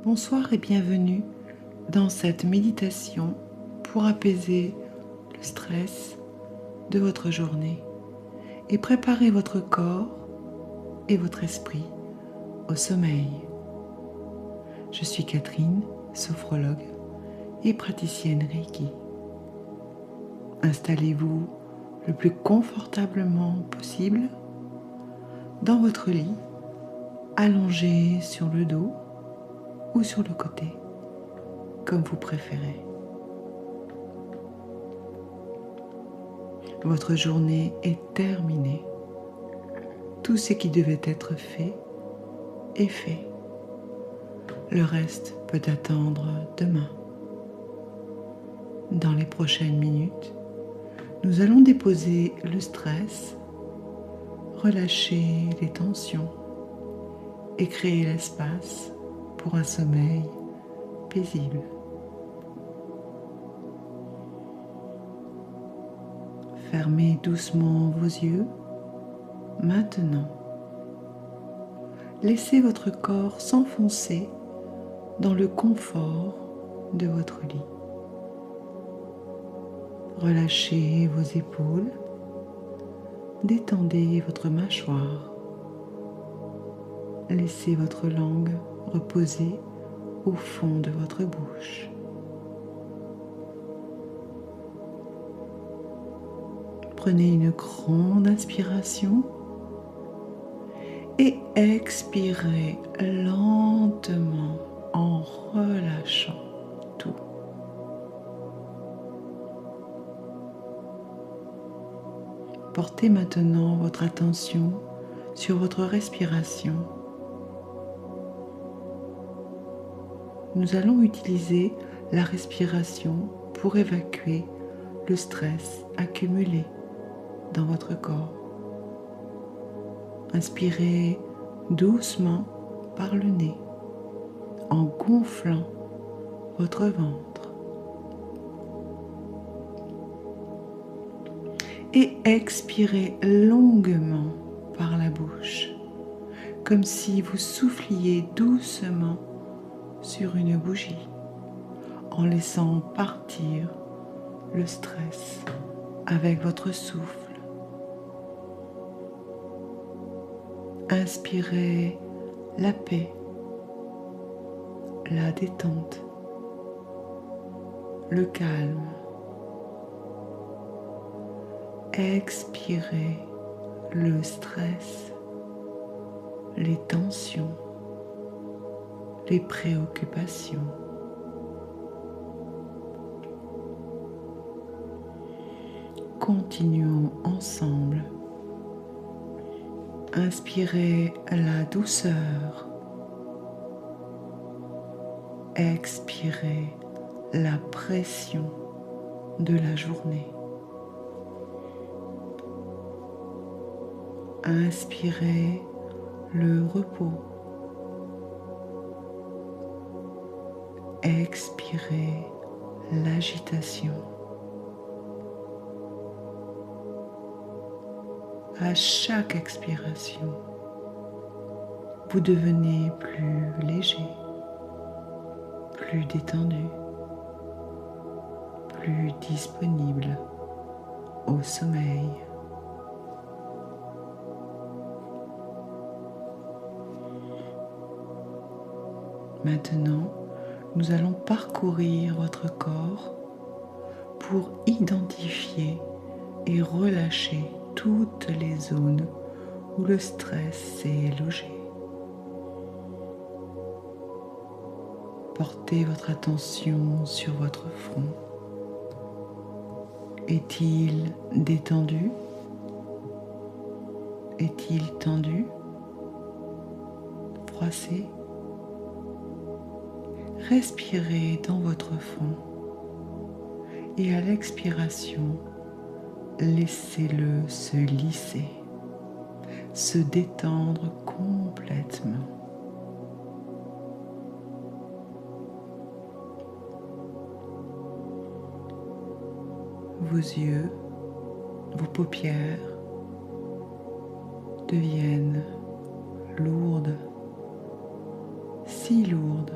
Bonsoir et bienvenue dans cette méditation pour apaiser le stress de votre journée et préparer votre corps et votre esprit au sommeil. Je suis Catherine, sophrologue et praticienne Reiki. Installez-vous le plus confortablement possible dans votre lit, allongé sur le dos ou sur le côté, comme vous préférez. Votre journée est terminée. Tout ce qui devait être fait est fait. Le reste peut attendre demain. Dans les prochaines minutes, nous allons déposer le stress, relâcher les tensions et créer l'espace pour un sommeil paisible. Fermez doucement vos yeux. Maintenant, laissez votre corps s'enfoncer dans le confort de votre lit. Relâchez vos épaules, détendez votre mâchoire. Laissez votre langue reposer au fond de votre bouche. Prenez une grande inspiration et expirez lentement en relâchant tout. Portez maintenant votre attention sur votre respiration. Nous allons utiliser la respiration pour évacuer le stress accumulé dans votre corps. Inspirez doucement par le nez en gonflant votre ventre. Et expirez longuement par la bouche, comme si vous souffliez doucement sur une bougie, en laissant partir le stress avec votre souffle. Inspirez la paix, la détente, le calme. Expirez le stress, les tensions, les préoccupations. Continuons ensemble. Inspirez la douceur. Expirez la pression de la journée. Inspirez le repos. Expirez l'agitation. À chaque expiration, vous devenez plus léger, plus détendu, plus disponible au sommeil. Maintenant, nous allons parcourir votre corps pour identifier et relâcher toutes les zones où le stress s'est logé. Portez votre attention sur votre front. Est-il détendu? Est-il tendu? Froissé? Respirez dans votre front et à l'expiration, laissez-le se lisser, se détendre complètement. Vos yeux, vos paupières deviennent lourdes, si lourdes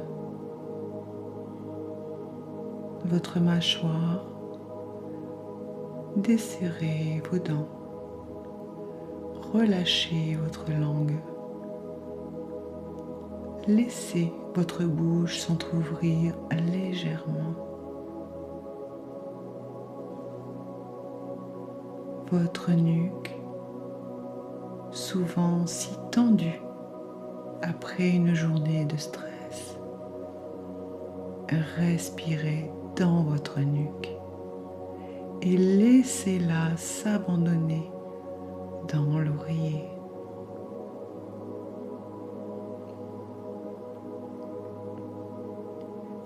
votre mâchoire, desserrez vos dents, relâchez votre langue, laissez votre bouche s'entrouvrir légèrement. Votre nuque, souvent si tendue après une journée de stress. Respirez dans votre nuque et laissez-la s'abandonner dans l'oreiller.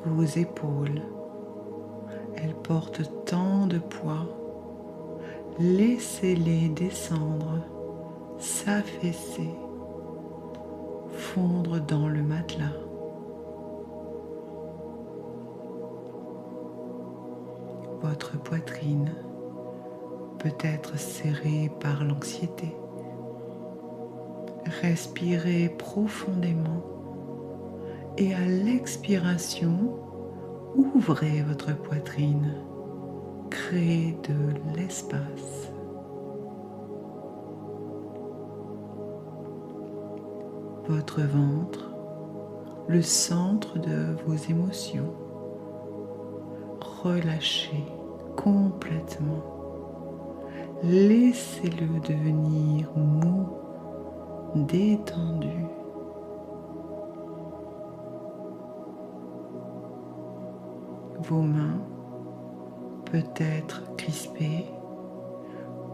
Vos épaules, elles portent tant de poids. Laissez-les descendre, s'affaisser, fondre dans le matelas. Votre poitrine peut être serrée par l'anxiété. Respirez profondément et à l'expiration, ouvrez votre poitrine. Créez de l'espace. Votre ventre, le centre de vos émotions, relâchez complètement. Laissez-le devenir mou, détendu. Vos mains peut-être crispées,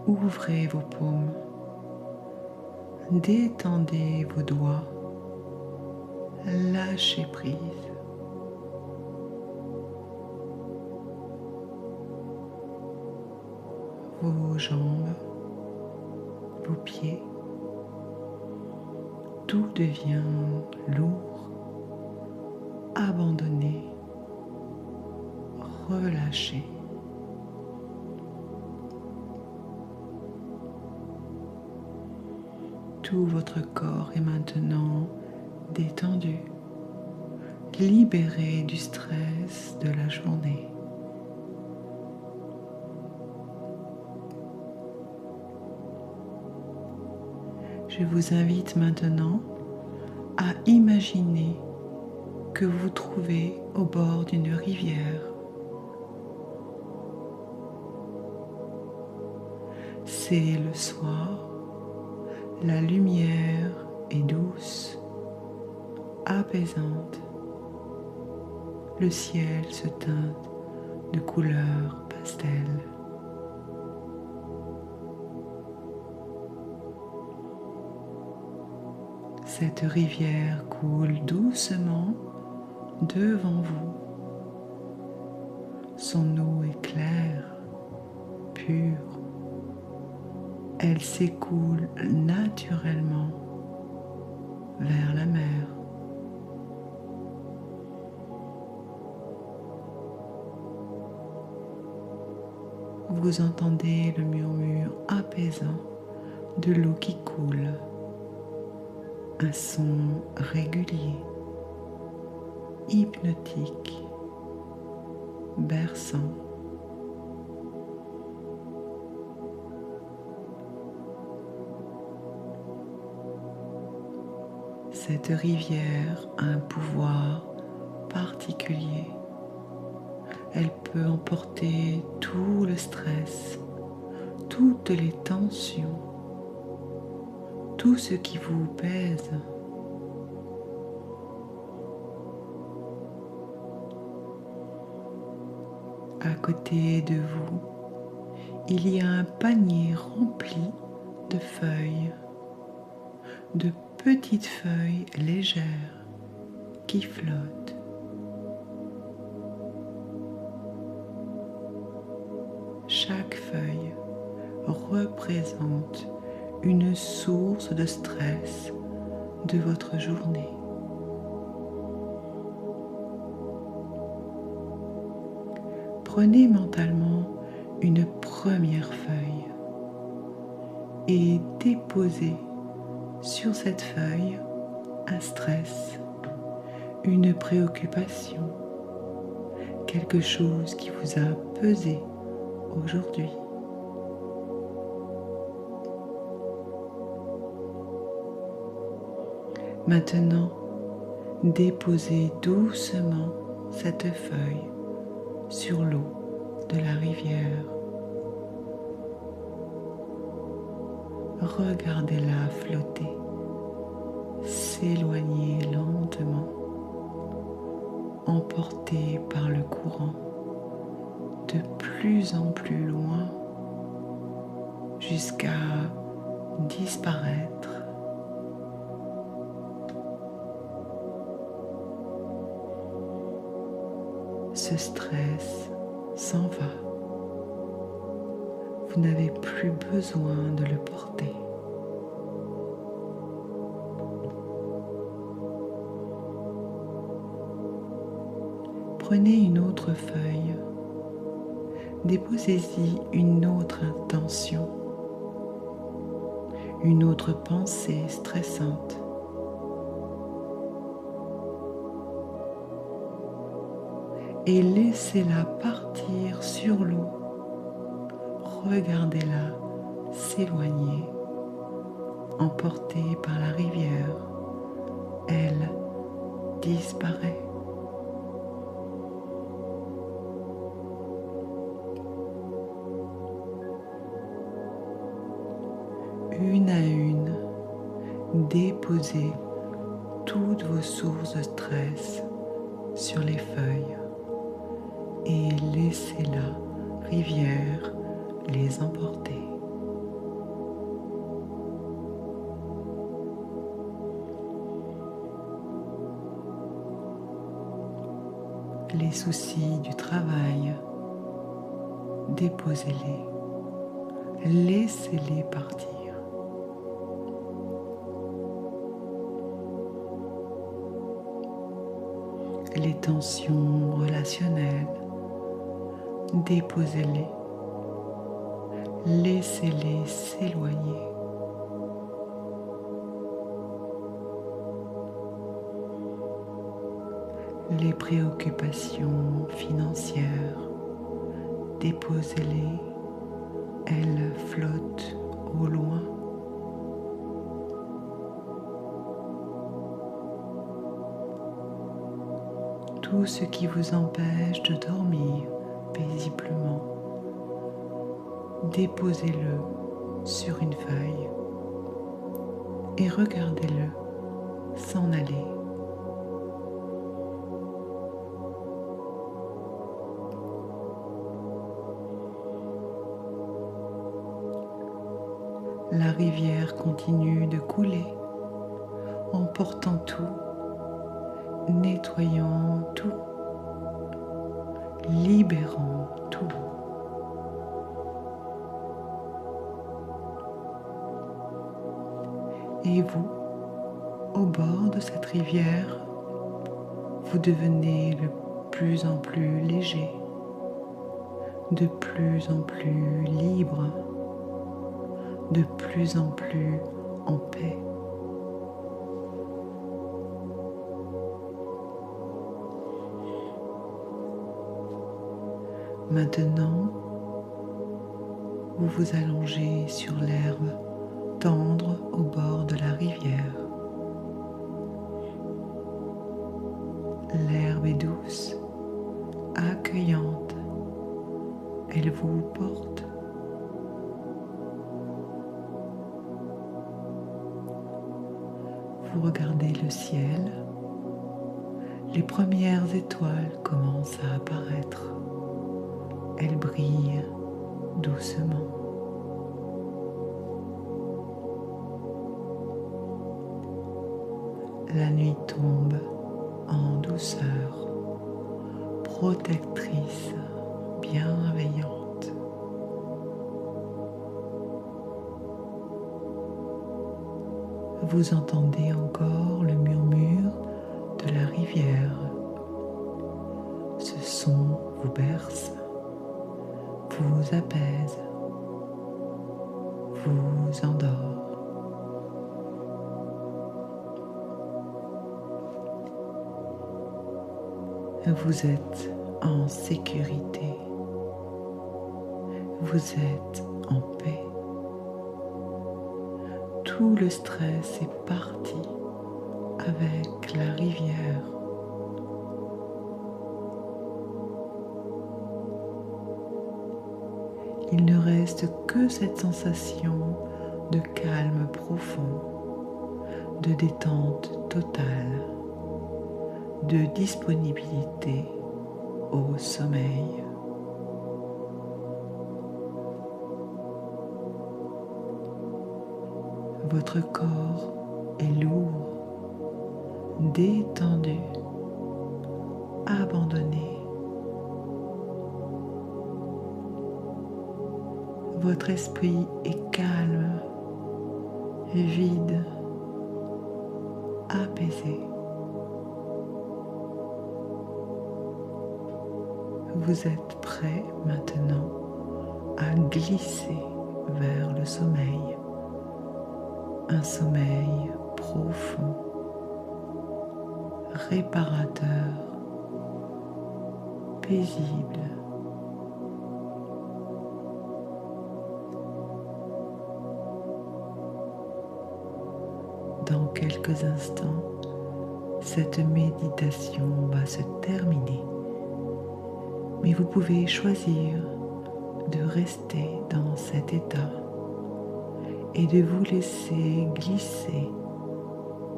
ouvrez vos paumes, détendez vos doigts, lâchez prise. Vos jambes, vos pieds, tout devient lourd, abandonné, relâché. Tout votre corps est maintenant détendu, libéré du stress de la journée. Je vous invite maintenant à imaginer que vous vous trouvez au bord d'une rivière. C'est le soir, la lumière est douce, apaisante. Le ciel se teinte de couleurs pastel. Cette rivière coule doucement devant vous. Son eau est claire, pure. Elle s'écoule naturellement vers la mer. Vous entendez le murmure apaisant de l'eau qui coule. Un son régulier, hypnotique, berçant. Cette rivière a un pouvoir particulier. Elle peut emporter tout le stress, toutes les tensions, tout ce qui vous pèse. À côté de vous, il y a un panier rempli de feuilles, de petites feuilles légères qui flottent. Chaque feuille représente une source de stress de votre journée. Prenez mentalement une première feuille et déposez sur cette feuille un stress, une préoccupation, quelque chose qui vous a pesé aujourd'hui. Maintenant, déposez doucement cette feuille sur l'eau de la rivière. Regardez-la flotter, s'éloigner lentement, emportée par le courant, de plus en plus loin, jusqu'à disparaître. Ce stress s'en va. Vous n'avez plus besoin de le porter. Prenez une autre feuille. Déposez-y une autre intention, une autre pensée stressante. Et laissez-la partir sur l'eau. Regardez-la s'éloigner, emportée par la rivière. Elle disparaît. Une à une, déposez toutes vos sources de stress sur les feuilles et laissez la rivière les emporter. Les soucis du travail, déposez-les, laissez-les partir. Les tensions relationnelles, déposez-les, laissez-les s'éloigner. Les préoccupations financières, déposez-les, elles flottent au loin. Tout ce qui vous empêche de dormir paisiblement, déposez-le sur une feuille et regardez-le s'en aller. La rivière continue de couler, emportant tout, nettoyant tout, libérant tout. Et vous, au bord de cette rivière, vous devenez de plus en plus léger, de plus en plus libre, de plus en plus en paix. Maintenant, vous vous allongez sur l'herbe tendre au bord de la rivière. L'herbe est douce, accueillante, elle vous porte. Vous regardez le ciel, les premières étoiles commencent à apparaître. Elles brillent doucement. La nuit tombe en douceur, protectrice, bienveillante. Vous entendez encore le murmure de la rivière. Ce son vous berce, vous apaise, vous endort. Vous êtes en sécurité. Vous êtes en paix. Tout le stress est parti avec la rivière. Il ne reste que cette sensation de calme profond, de détente totale, de disponibilité au sommeil. Votre corps est lourd, détendu, abandonné. Votre esprit est calme, vide, apaisé. Vous êtes prêt maintenant à glisser vers le sommeil. Un sommeil profond, réparateur, paisible. Dans quelques instants, cette méditation va se terminer, mais vous pouvez choisir de rester dans cet état et de vous laisser glisser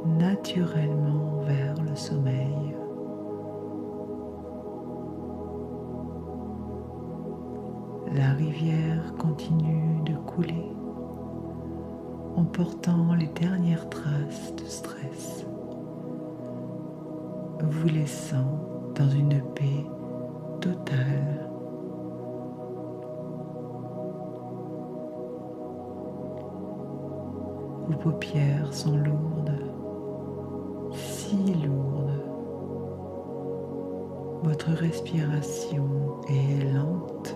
naturellement vers le sommeil. La rivière continue de couler, emportant les dernières traces de stress, vous laissant dans une paix totale. Vos paupières sont lourdes, si lourdes. Votre respiration est lente,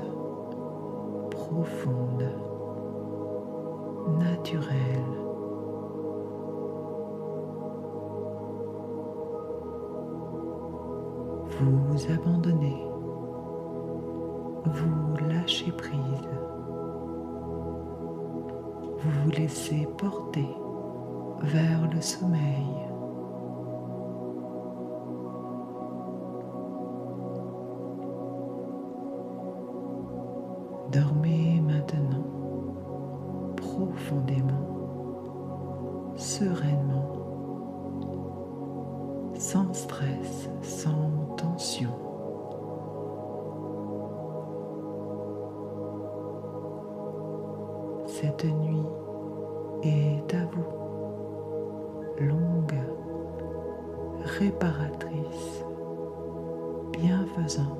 profonde, naturelle. Vous vous abandonnez, vous lâchez prise, vous vous laissez porter vers le sommeil. Dormez maintenant profondément, sereinement, sans stress, sans tension. Cette nuit est à vous, longue, réparatrice, bienfaisante.